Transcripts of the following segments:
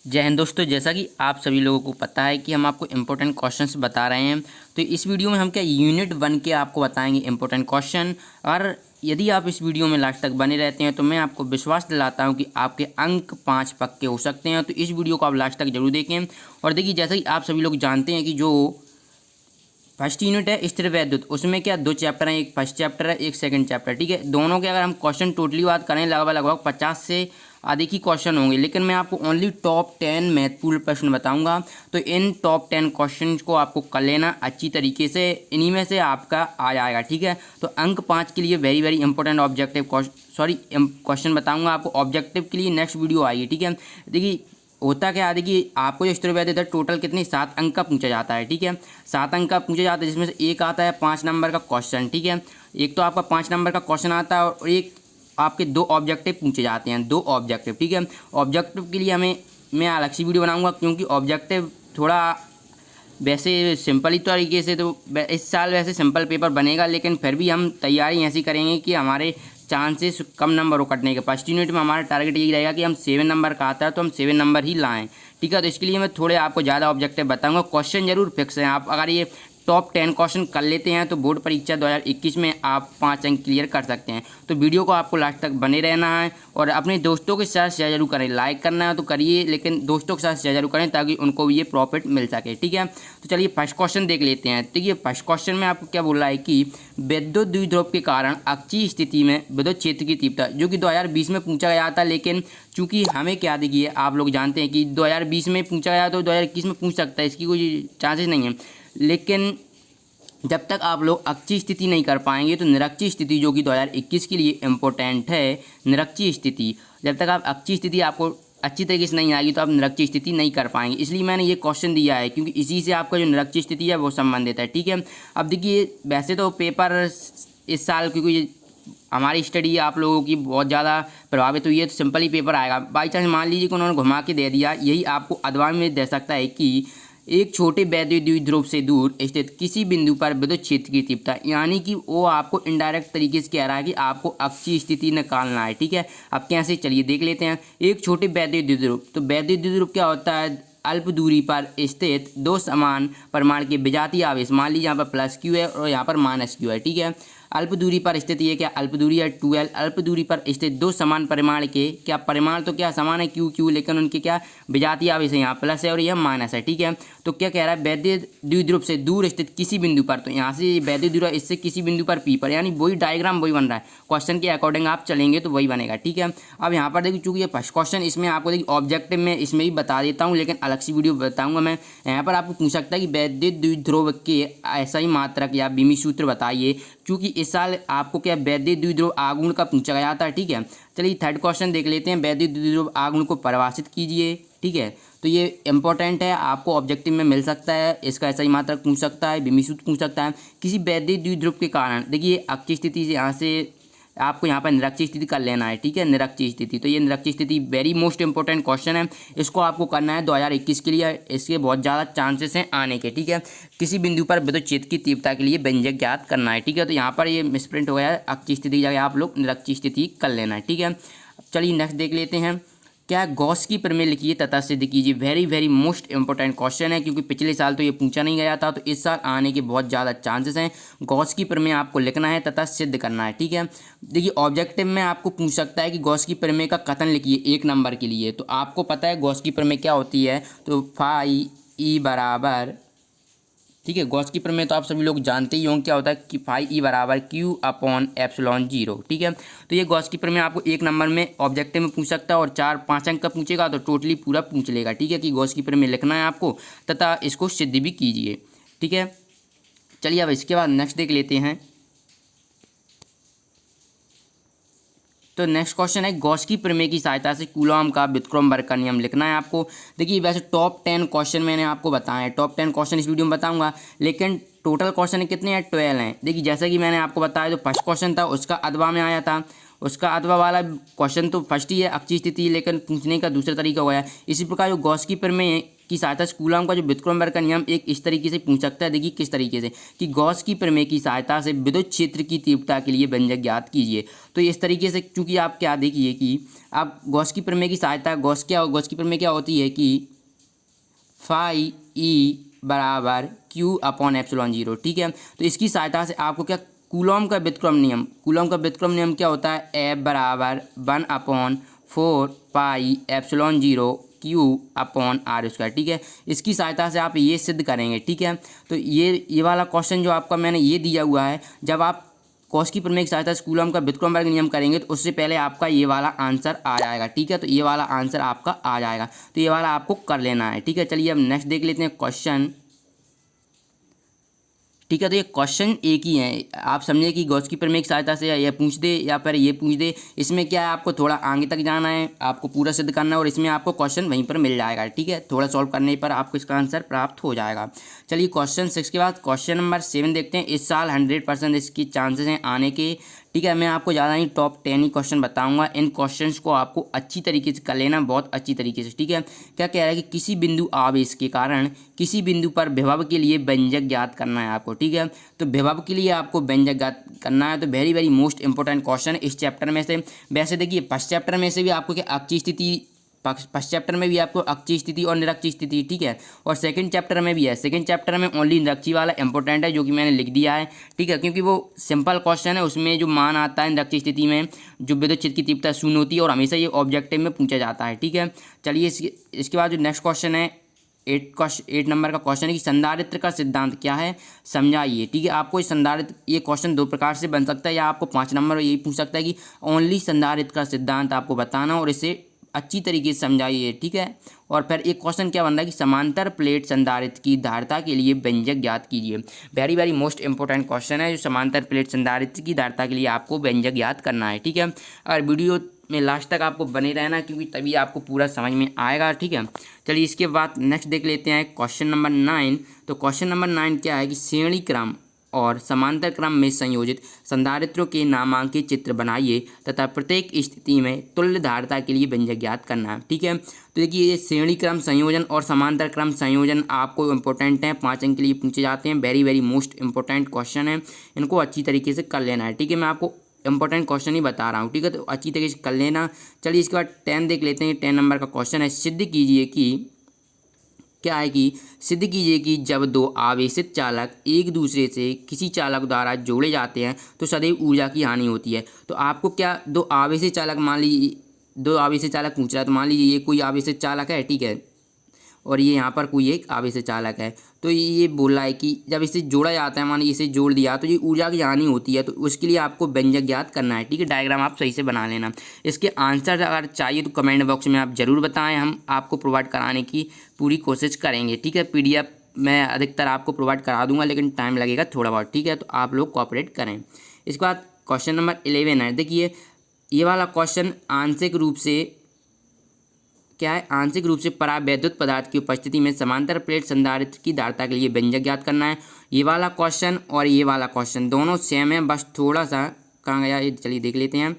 जय हिंद दोस्तों। जैसा कि आप सभी लोगों को पता है कि हम आपको इम्पोर्टेंट क्वेश्चंस बता रहे हैं, तो इस वीडियो में हम क्या यूनिट 1 के आपको बताएंगे इम्पोर्टेंट क्वेश्चन। और यदि आप इस वीडियो में लास्ट तक बने रहते हैं तो मैं आपको विश्वास दिलाता हूं कि आपके अंक 5 पक्के हो सकते हैं। तो इस वीडियो को आप लास्ट तक जरूर देखें। और देखिए, जैसा कि आप सभी लोग जानते हैं कि जो फर्स्ट यूनिट है स्थिर वैद्युत, उसमें क्या 2 चैप्टर हैं, एक फर्स्ट चैप्टर है, एक सेकंड चैप्टर। ठीक है, दोनों के अगर हम क्वेश्चन टोटली बात करें लगभग 50 से अधिक ही क्वेश्चन होंगे, लेकिन मैं आपको ओनली टॉप 10 महत्वपूर्ण प्रश्न बताऊंगा। तो इन टॉप 10 क्वेश्चन को आपको कर लेना अच्छी तरीके से, इन्हीं में से आपका आ जाएगा। ठीक है, तो अंक 5 के लिए very very important objective question बताऊंगा आपको। ऑब्जेक्टिव के लिए नेक्स्ट वीडियो आएगी। ठीक है, देखिए होता क्या है, देखिए आपको जो स्थिर वैद्युत है टोटल कितने 7 अंक का पूछा जाता है। ठीक है, 7 अंक का पूछा जाता है, जिसमें से एक आता है 5 नंबर का क्वेश्चन। ठीक है, एक तो आपका 5 नंबर का क्वेश्चन आता है और एक आपके 2 ऑब्जेक्टिव पूछे जाते हैं, 2 ऑब्जेक्टिव। ठीक है, ऑब्जेक्टिव के लिए मैं अलग सी वीडियो बनाऊंगा, क्योंकि ऑब्जेक्टिव थोड़ा वैसे सिंपल ही तरीके से, तो इस साल वैसे सिंपल पेपर बनेगा, लेकिन फिर भी हम तैयारी ऐसी करेंगे कि हमारे चांसेस कम नंबर हो कटने के। फर्स्ट यूनिट में हमारा टारगेट यही रहेगा कि हम 7 नंबर का आता है तो हम 7 नंबर ही लाएं। ठीक है, तो इसके लिए मैं थोड़े आपको ज़्यादा ऑब्जेक्टिव बताऊंगा। क्वेश्चन जरूर फिक्स हैं, आप अगर ये टॉप 10 क्वेश्चन कर लेते हैं तो बोर्ड परीक्षा 2021 में आप 5 अंक क्लियर कर सकते हैं। तो वीडियो को आपको लास्ट तक बने रहना है और अपने दोस्तों के साथ शेयर जरूर करें। लाइक करना है तो करिए, लेकिन दोस्तों के साथ शेयर जरूर करें ताकि उनको भी ये प्रॉफिट मिल सके। ठीक है, तो चलिए फर्स्ट क्वेश्चन देख लेते हैं। तो ये फर्स्ट क्वेश्चन में आपको क्या बोल रहा है कि विद्युत द्विध्रुव के कारण अक्षीय स्थिति में विद्युत क्षेत्र की तीव्रता, जो कि 2020 में पूछा गया था, लेकिन चूंकि हमें क्या देखिए आप लोग जानते हैं कि 2020 में पूछा गया तो 2021 में पूछ सकता है, इसकी कोई चांसेस नहीं है। लेकिन जब तक आप लोग अक्षीय स्थिति नहीं कर पाएंगे तो निरक्षीय स्थिति, जो कि 2021 के लिए इम्पोर्टेंट है, निरक्षीय स्थिति, जब तक आप अक्षीय स्थिति आपको अच्छी तरीके से नहीं आएगी तो आप निरक्षीय स्थिति नहीं कर पाएंगे। इसलिए मैंने ये क्वेश्चन दिया है, क्योंकि इसी से आपका जो निरक्षीय स्थिति है वो संबंधित है। ठीक है, अब देखिए वैसे तो पेपर इस साल, क्योंकि हमारी स्टडी आप लोगों की बहुत ज़्यादा प्रभावित हुई है, तो सिंपल ही पेपर आएगा। बाई चांस मान लीजिए कि उन्होंने घुमा के दे दिया, यही आपको अथवा में दे सकता है कि एक छोटे वैद्युत द्विध्रुव से दूर स्थित किसी बिंदु पर विद्युत क्षेत्र की तीव्रता, यानी कि वो आपको इनडायरेक्ट तरीके से कह रहा है कि आपको अक्षीय स्थिति निकालना है। ठीक है, अब कैसे, चलिए देख लेते हैं। एक छोटे वैद्युत द्विध्रुव, तो वैद्युत द्विध्रुव क्या होता है, अल्प दूरी पर स्थित 2 समान परिमाण के विजातीय आवेश, मान लीजिए यहाँ पर प्लस क्यू है और यहाँ पर माइनस क्यू है। ठीक है, अल्प दूरी पर स्थित, ये क्या अल्प दूरी है 2L, अल्प दूरी पर स्थित 2 समान परिमाण के, क्या परिमाण तो क्या समान है क्यू, लेकिन उनके क्या विजातीय आवेश है, यहाँ प्लस है और यह माइनस है। ठीक है, तो क्या कह रहा है, वैद्युत द्विध्रुव से दूर स्थित किसी बिंदु पर, तो यहाँ से वैद्युत द्विध्रुव इससे किसी बिंदु पर पी पर, यानी वही डायग्राम वही बन रहा है, क्वेश्चन के अकॉर्डिंग आप चलेंगे तो वही बनेगा। ठीक है, अब यहाँ पर देखिए चूंकि ये फर्स्ट क्वेश्चन, इसमें आपको देखिए ऑब्जेक्टिव में इसमें ही बता देता हूँ, लेकिन अलग सी वीडियो बताऊँगा मैं। यहाँ पर आपको पूछ सकता है कि वैद्युत द्विध्रुव के ऐसा ही मात्रक या बीमी सूत्र बताइए, क्योंकि इस साल आपको क्या वैद्युत द्विध्रुव आघूर्ण का पूछा गया था। ठीक है, चलिए थर्ड क्वेश्चन देख लेते हैं। वैद्युत द्विध्रुव आघूर्ण को परिभाषित कीजिए। ठीक है, तो ये इंपॉर्टेंट है, आपको ऑब्जेक्टिव में मिल सकता है, इसका ऐसा ही मात्रक पूछ सकता है, बीमी सूत्र पूछ सकता है। किसी वैद्युत द्विध्रुव के कारण, देखिए अक्षीय स्थिति से यहाँ से आपको यहाँ पर निरक्षीय स्थिति कर लेना है। ठीक है, निरक्षीय स्थिति, तो ये निरक्षीय स्थिति वेरी मोस्ट इंपॉर्टेंट क्वेश्चन है, इसको आपको करना है 2021 के लिए, इसके बहुत ज़्यादा चांसेस हैं आने के। ठीक है, किसी बिंदु पर विद्युत क्षेत्र की तीव्रता के लिए व्यंजक ज्ञात करना है। ठीक है, तो यहाँ पर ये मिसप्रिंट हो गया है, अक्षीय स्थिति की जगह आप लोग निरक्षीय स्थिति कर लेना है। ठीक है, चलिए नेक्स्ट देख लेते हैं। क्या गॉस की प्रमेय लिखिए तथा सिद्ध कीजिए। Very very most important question है, क्योंकि पिछले साल तो ये पूछा नहीं गया था, तो इस साल आने के बहुत ज़्यादा चांसेस हैं। गॉस की प्रमेय आपको लिखना है तथा सिद्ध करना है। ठीक है, देखिए ऑब्जेक्टिव में आपको पूछ सकता है कि गॉस की प्रमेय का कथन लिखिए 1 नंबर के लिए। तो आपको पता है गॉस की प्रमेय क्या होती है, तो फाई ई बराबर, ठीक है, गॉस की प्रमेय तो आप सभी लोग जानते ही होंगे क्या होता है, कि फाई ई बराबर क्यू अपॉन एप्सिलॉन 0। ठीक है, तो ये गॉस की प्रमेय आपको 1 नंबर में ऑब्जेक्टिव में पूछ सकता है और 4-5 अंक का पूछेगा तो टोटली पूरा पूछ लेगा। ठीक है, कि गॉस की प्रमेय लिखना है आपको तथा इसको सिद्ध भी कीजिए। ठीक है, चलिए अब इसके बाद नेक्स्ट देख लेते हैं। तो नेक्स्ट क्वेश्चन है, गॉस की प्रमेय की सहायता से कूलॉम का व्युत्क्रम वर्ग का नियम लिखना है आपको। देखिए वैसे टॉप 10 क्वेश्चन मैंने आपको बताए हैं, टॉप 10 क्वेश्चन इस वीडियो में बताऊंगा, लेकिन टोटल क्वेश्चन कितने हैं, 12 हैं। देखिए जैसा कि मैंने आपको बताया, जो फर्स्ट क्वेश्चन था उसका अथवा में आया था, उसका अथवा वाला क्वेश्चन तो फर्स्ट ही है अक्षीय स्थिति, लेकिन पूछने का दूसरा तरीका हो गया। इसी प्रकार जो गॉस की प्रमेय की सहायता से कूलॉम का जो व्युत्क्रमण का नियम एक इस तरीके से पूछ सकता है। देखिए किस तरीके से कि गॉस की प्रमेय की सहायता से विद्युत क्षेत्र की तीव्रता के लिए व्यंजक ज्ञात कीजिए। तो इस तरीके से चूंकि आप क्या देखिए कि आप गॉस की प्रमेय की सहायता गॉस की प्रमेय क्या होती है कि फाई ई बराबर क्यू अपॉन एप्सिलॉन जीरो। ठीक है, तो इसकी सहायता से आपको क्या कूलॉम का व्युत्क्रम नियम क्या होता है, एफ बराबर 1/4 pi epsilon zero Q upon R square. ठीक है, इसकी सहायता से आप ये सिद्ध करेंगे। ठीक है, तो ये वाला क्वेश्चन जो आपका मैंने ये दिया हुआ है, जब आप गॉस की प्रमेय की सहायता से कूलॉम का व्युत्क्रमण नियम करेंगे तो उससे पहले आपका ये वाला आंसर आ जाएगा। ठीक है, तो ये वाला आंसर आपका आ जाएगा, तो ये वाला आपको कर लेना है। ठीक है, चलिए अब नेक्स्ट देख लेते हैं क्वेश्चन। ठीक है, तो ये क्वेश्चन एक ही है, आप समझे कि गॉस की प्रमेय की सहायता से ये पूछ दे या फिर ये पूछ दे, इसमें क्या है आपको थोड़ा आगे तक जाना है, आपको पूरा सिद्ध करना है और इसमें आपको क्वेश्चन वहीं पर मिल जाएगा। ठीक है, थोड़ा सॉल्व करने पर आपको इसका आंसर प्राप्त हो जाएगा। चलिए क्वेश्चन 6 के बाद क्वेश्चन नंबर 7 देखते हैं। इस साल 100% इसकी चांसेस हैं आने के। ठीक है, मैं आपको ज़्यादा नहीं टॉप 10 ही क्वेश्चन बताऊंगा। इन क्वेश्चंस को आपको अच्छी तरीके से कर लेना, बहुत अच्छी तरीके से। ठीक है, क्या कह रहा है कि किसी बिंदु आवेश के कारण किसी बिंदु पर विभव के लिए व्यंजक ज्ञात करना है आपको। ठीक है, तो विभव के लिए आपको व्यंजक ज्ञात करना है, तो very very most important question है इस चैप्टर में से। वैसे देखिए फर्स्ट चैप्टर में से भी आपको क्या अक्षीय स्थिति, फर्स्ट चैप्टर में भी आपको अक्षीय स्थिति और निरक्षीय स्थिति, ठीक है, और सेकंड चैप्टर में भी है। सेकंड चैप्टर में ओनली निरक्षीय वाला इंपॉर्टेंट है, जो कि मैंने लिख दिया है। ठीक है, क्योंकि वो सिंपल क्वेश्चन है, उसमें जो मान आता है निरक्षीय स्थिति में जो विद्युत क्षेत्र की तीव्रता शून्य होती है और हमेशा ये ऑब्जेक्टिव में पूछा जाता है। ठीक है, चलिए इसके बाद जो नेक्स्ट क्वेश्चन है 8 नंबर का क्वेश्चन है कि संधारित्र का सिद्धांत क्या है, समझाइए। ठीक है, आपको संधारित्र, ये क्वेश्चन दो प्रकार से बन सकता है, या आपको 5 नंबर यही पूछ सकता है कि ओनली संधारित्र का सिद्धांत आपको बताना और इसे अच्छी तरीके से समझाइए। ठीक है, और फिर एक क्वेश्चन क्या बन रहा है कि समांतर प्लेट संधारित्र की धारिता के लिए व्यंजक ज्ञात कीजिए। Very very most important question है, जो समांतर प्लेट संधारित्र की धारिता के लिए आपको व्यंजक ज्ञात करना है। ठीक है, और वीडियो में लास्ट तक आपको बने रहना, क्योंकि तभी आपको पूरा समझ में आएगा। ठीक है, चलिए इसके बाद नेक्स्ट देख लेते हैं क्वेश्चन नंबर 9। तो क्वेश्चन नंबर 9 क्या है कि श्रेणी क्रम और समांतर क्रम में संयोजित संधारित्रों के नामांकित चित्र बनाइए तथा प्रत्येक स्थिति में तुल्य धारिता के लिए व्यंजक ज्ञात करना है। ठीक है, तो देखिए ये श्रेणी क्रम संयोजन और समांतर क्रम संयोजन आपको इंपॉर्टेंट हैं, 5 अंक के लिए पूछे जाते हैं। Very very most important question है, इनको अच्छी तरीके से कर लेना है। ठीक है, मैं आपको इंपॉर्टेंट क्वेश्चन ही बता रहा हूँ। ठीक है, तो अच्छी तरीके से कर लेना। चलिए इसके बाद 10 देख लेते हैं। 10 नंबर का क्वेश्चन है, सिद्ध कीजिए कि क्या है कि सिद्ध कीजिए कि जब दो आवेशित चालक एक दूसरे से किसी चालक द्वारा जोड़े जाते हैं तो सदैव ऊर्जा की हानि होती है। तो आपको क्या दो आवेशित चालक, मान लीजिए 2 आवेशित चालक पूछ रहा है, तो मान लीजिए ये कोई आवेशित चालक है, ठीक है, और ये यहाँ पर कोई एक आवेशित चालक है। तो ये बोल रहा है कि जब इसे जोड़ा जाता है, मान लीजिए इसे जोड़ दिया तो ये ऊर्जा की हानि होती है, तो उसके लिए आपको व्यंजक ज्ञात करना है। ठीक है, डायग्राम आप सही से बना लेना। इसके आंसर अगर चाहिए तो कमेंट बॉक्स में आप ज़रूर बताएं, हम आपको प्रोवाइड कराने की पूरी कोशिश करेंगे। ठीक है, PDF मैं अधिकतर आपको प्रोवाइड करा दूंगा, लेकिन टाइम लगेगा थोड़ा बहुत। ठीक है, तो आप लोग कोऑपरेट करें। इसके बाद क्वेश्चन नंबर 11 है। देखिए ये वाला क्वेश्चन आंशिक रूप से क्या है, आंशिक रूप से परावैद्युत पदार्थ की उपस्थिति में समांतर प्लेट संधारित्र की धारिता के लिए व्यंजक ज्ञात करना है। ये वाला क्वेश्चन और ये वाला क्वेश्चन दोनों सेम है, बस थोड़ा सा कहाँ गया ये, चलिए देख लेते हैं।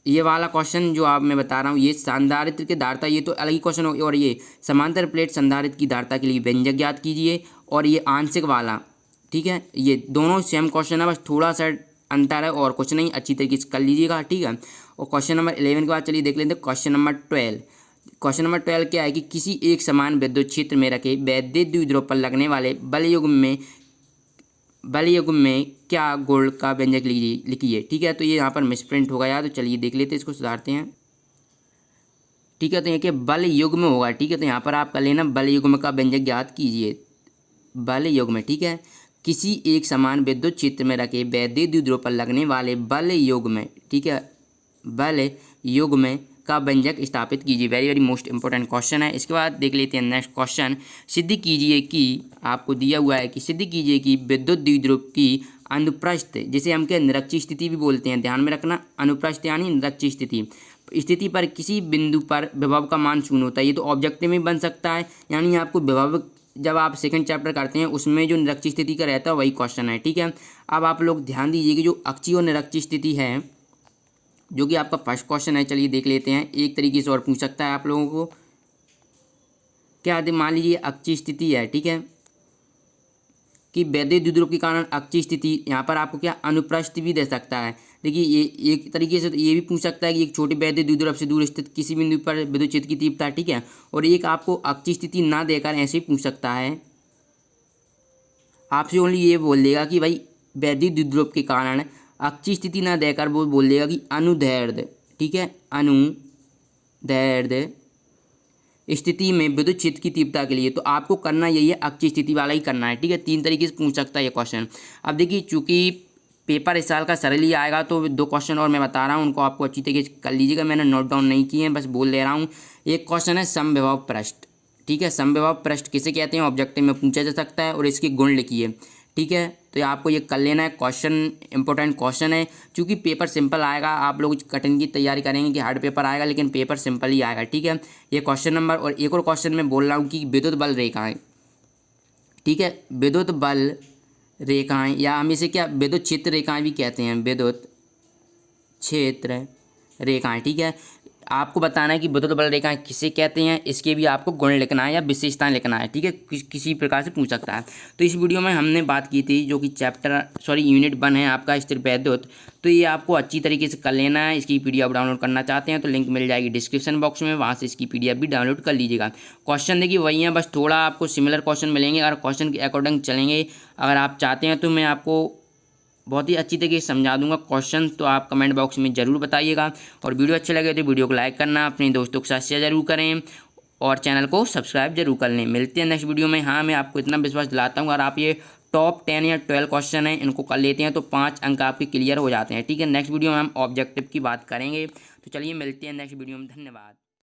ये वाला क्वेश्चन जो आप मैं बता रहा हूँ, ये संधारित्र की धारिता, ये तो अलग ही क्वेश्चन हो, और ये समांतर प्लेट संधारित्र की धारिता के लिए व्यंजक ज्ञात कीजिए, और ये आंशिक वाला, ठीक है, ये दोनों सेम क्वेश्चन है, बस थोड़ा सा अंतर है और कुछ नहीं, अच्छी तरीके से कर लीजिएगा। ठीक है, और क्वेश्चन नंबर 11 के बाद चलिए देख लेते हैं क्वेश्चन नंबर 12। क्वेश्चन नंबर 12 क्या है कि किसी एक समान विद्युत क्षेत्र में रखे वैद्युत द्विध्रुव पर लगने वाले बलयुग्म में क्या गुण का व्यंजक लिखिए। ठीक है, तो ये यहाँ पर मिसप्रिंट हो गया, तो चलिए देख लेते हैं, इसको सुधारते हैं। ठीक है, तो ये कि बल युग्म होगा। ठीक है, तो यहाँ पर आप कर लेना बल युग्म का व्यंजक ज्ञात कीजिए, बल युग्म। ठीक है, किसी एक समान विद्युत क्षेत्र में रखे वैद्युत द्विध्रुव पर लगने वाले बल युग्म, ठीक है, बल युग्म का व्यंजक स्थापित कीजिए। Very very most important question है। इसके बाद देख लेते हैं नेक्स्ट क्वेश्चन, सिद्ध कीजिए कि, आपको दिया हुआ है कि सिद्ध कीजिए कि विद्युत द्विध्रुव की अनुप्रस्थ, जिसे हम क्या निरक्षीय स्थिति भी बोलते हैं, ध्यान में रखना, अनुप्रस्थ यानी निरक्षीय स्थिति पर किसी बिंदु पर विभव का मान शून्य होता है। ये तो ऑब्जेक्टिव में बन सकता है, यानी आपको विभव जब आप सेकंड चैप्टर करते हैं उसमें जो निरक्षीय स्थिति का रहता है वही क्वेश्चन है। ठीक है, अब आप लोग ध्यान दीजिए कि जो अक्षीय और निरक्षीय स्थिति है, जो कि आपका फर्स्ट क्वेश्चन है, चलिए देख लेते हैं। एक तरीके से और पूछ सकता है आप लोगों को, क्या मान लीजिए अक्षीय स्थिति है, ठीक है, कि वैद्युत द्विध्रुव के कारण अक्षीय स्थिति, यहाँ पर आपको क्या अनुप्रस्थ भी दे सकता है। देखिए ये एक तरीके से तो ये भी पूछ सकता है कि एक छोटे वैद्युत द्विध्रुव से दूर स्थित किसी बिंदु पर विद्युत क्षेत्र की तीव्रता, ठीक है, और एक आपको अक्षीय स्थिति ना देकर ऐसे ही पूछ सकता है, आपसे ओनली ये बोल देगा कि भाई वैद्युत द्विध्रुव के कारण अक्षीय स्थिति ना देकर वो बोल देगा कि अनुदैर्ध्य, ठीक है, अनुदैर्ध्य स्थिति में विद्युत क्षेत्र की तीव्रता के लिए। तो आपको करना यही है, अक्षीय स्थिति वाला ही करना है, ठीक है। 3 तरीके से पूछ सकता है ये क्वेश्चन। अब देखिए चूंकि पेपर इस साल का सरल ही आएगा तो 2 क्वेश्चन और मैं बता रहा हूँ, उनको आपको अच्छी तरीके से कर लीजिएगा, मैंने नोट डाउन नहीं किए हैं, बस बोल दे रहा हूँ। एक क्वेश्चन है समविभव पृष्ठ, ठीक है, समविभव पृष्ठ किसे कहते हैं, ऑब्जेक्टिव में पूछा जा सकता है, और इसके गुण लिखिए, ठीक है। तो ये आपको ये कर लेना है, क्वेश्चन इंपॉर्टेंट क्वेश्चन है, क्योंकि पेपर सिंपल आएगा, आप लोग कठिन की तैयारी करेंगे कि हार्ड पेपर आएगा, लेकिन पेपर सिंपल ही आएगा, ठीक है। ये क्वेश्चन नंबर, और एक और क्वेश्चन मैं बोल रहा हूँ कि विद्युत बल रेखाएं, ठीक है, विद्युत बल रेखाएं, या हम इसे क्या विद्युत क्षेत्र रेखाएं भी कहते हैं, विद्युत क्षेत्र रेखाएं, ठीक है। आपको बताना है कि विद्युत बल रेखाएं किसे कहते हैं, इसके भी आपको गुण लिखना है या विशेषताएं लिखना है, ठीक है, किसी प्रकार से पूछ सकता है। तो इस वीडियो में हमने बात की थी जो कि यूनिट 1 है आपका स्थिर वैद्युत, तो ये आपको अच्छी तरीके से कर लेना है। इसकी PDF डाउनलोड करना चाहते हैं तो लिंक मिल जाएगी डिस्क्रिप्शन बॉक्स में, वहाँ से इसकी PDF भी डाउनलोड कर लीजिएगा। क्वेश्चन देखिए वही है, बस थोड़ा आपको सिमिलर क्वेश्चन मिलेंगे, अगर क्वेश्चन के अकॉर्डिंग चलेंगे, अगर आप चाहते हैं तो मैं आपको बहुत ही अच्छी तरीके से समझा दूंगा क्वेश्चन, तो आप कमेंट बॉक्स में ज़रूर बताइएगा। और वीडियो अच्छे लगे तो वीडियो को लाइक करना, अपने दोस्तों के साथ शेयर जरूर करें, और चैनल को सब्सक्राइब जरूर कर लें। मिलते हैं नेक्स्ट वीडियो में। हाँ, मैं आपको इतना विश्वास दिलाता हूँ, अगर आप ये टॉप 10 या 12 क्वेश्चन हैं इनको कर लेते हैं तो 5 अंक आपके क्लियर हो जाते हैं, ठीक है। नेक्स्ट वीडियो में हम ऑब्जेक्टिव की बात करेंगे। तो चलिए मिलते हैं नेक्स्ट वीडियो में, धन्यवाद।